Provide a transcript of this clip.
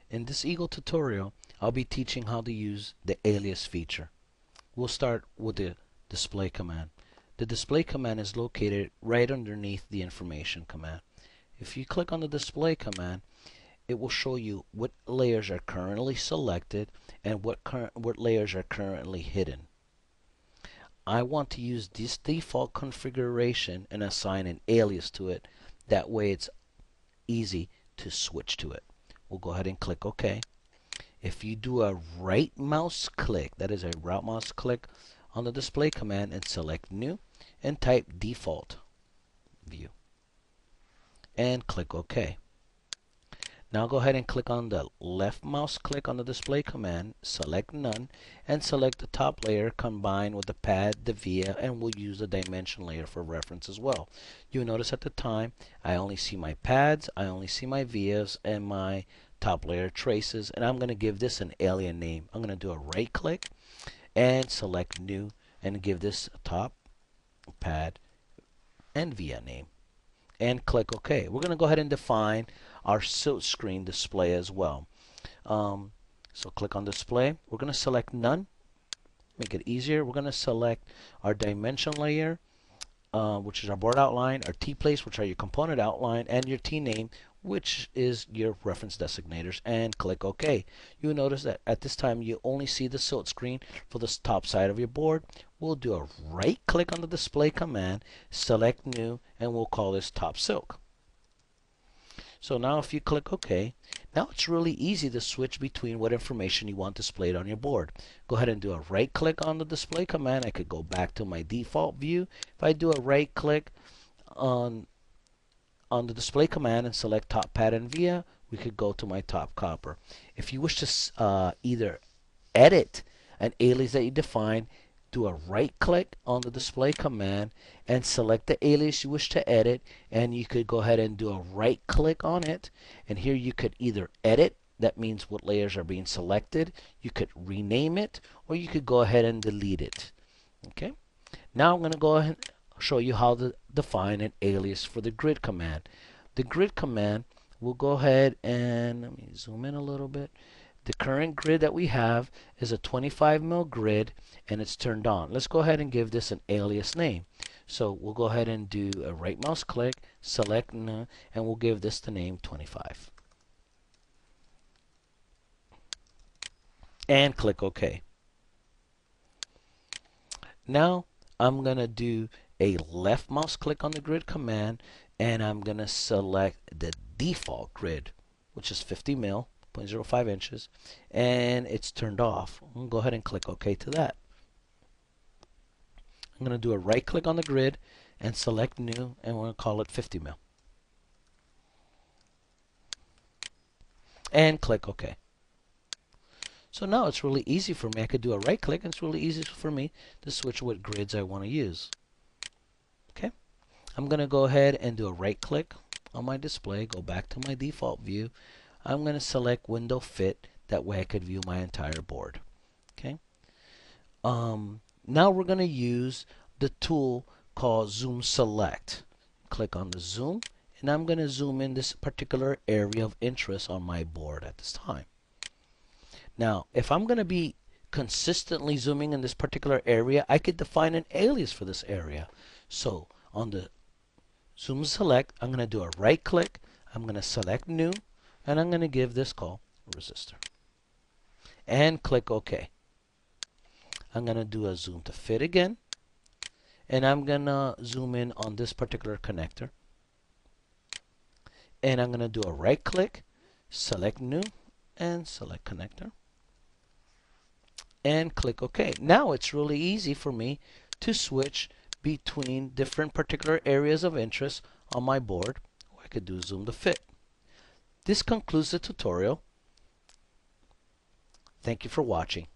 In this Eagle tutorial, I'll be teaching how to use the alias feature. We'll start with the display command. The display command is located right underneath the information command. If you click on the display command, it will show you what layers are currently selected and what layers are currently hidden. I want to use this default configuration and assign an alias to it. That way it's easy to switch to it. We'll go ahead and click OK. If you do a right mouse click, that is a right mouse click on the display command and select new and type default view and click OK. Now go ahead and click on the left mouse click on the display command, select none, and select the top layer combined with the pad, the via, and we'll use the dimension layer for reference as well. You'll notice at the time I only see my pads, I only see my vias, and my top layer traces, and I'm going to give this an alien name. I'm going to do a right click and select new and give this a top, pad, and via name and click OK. We're going to go ahead and define our silk screen display as well. So click on display. We're going to select none. Make it easier. We're going to select our dimension layer, which is our board outline, our T-place, which are your component outline, and your T-name, which is your reference designators, and click OK. You'll notice that at this time you only see the silk screen for the top side of your board. We'll do a right click on the display command, select new, and we'll call this top silk. So now if you click OK, now it's really easy to switch between what information you want displayed on your board. Go ahead and do a right click on the display command. I could go back to my default view. If I do a right click on the display command and select top pad and via, we could go to my top copper. If you wish to either edit an alias that you define, do a right click on the display command and select the alias you wish to edit, and you could go ahead and do a right click on it, and here you could either edit, that means what layers are being selected, you could rename it, or you could go ahead and delete it. Okay, now I'm going to go ahead and show you how to define an alias for the grid command. The grid command, we'll go ahead and let me zoom in a little bit. The current grid that we have is a 25 mil grid and it's turned on. Let's go ahead and give this an alias name. So we'll go ahead and do a right mouse click, select none, and we'll give this the name 25. And click OK. Now I'm going to do a left mouse click on the grid command and I'm going to select the default grid, which is 50 mil. 0.05 inches, and it's turned off. I'm going to go ahead and click OK to that. I'm going to do a right click on the grid and select new, and we're going to call it 50 mil. And click OK. So now it's really easy for me. I could do a right click and it's really easy for me to switch what grids I want to use. Okay, I'm going to go ahead and do a right click on my display, go back to my default view. I'm going to select window fit, that way I could view my entire board. Okay. Now we're going to use the tool called zoom select. Click on the zoom and I'm going to zoom in this particular area of interest on my board at this time. Now if I'm going to be consistently zooming in this particular area, I could define an alias for this area. So on the zoom select, I'm going to do a right click, I'm going to select new, and I'm going to give this call resistor and click OK. I'm going to do a zoom to fit again, and I'm going to zoom in on this particular connector, and I'm going to do a right click, select new, and select connector and click OK. Now it's really easy for me to switch between different particular areas of interest on my board. I could do zoom to fit. This concludes the tutorial. Thank you for watching.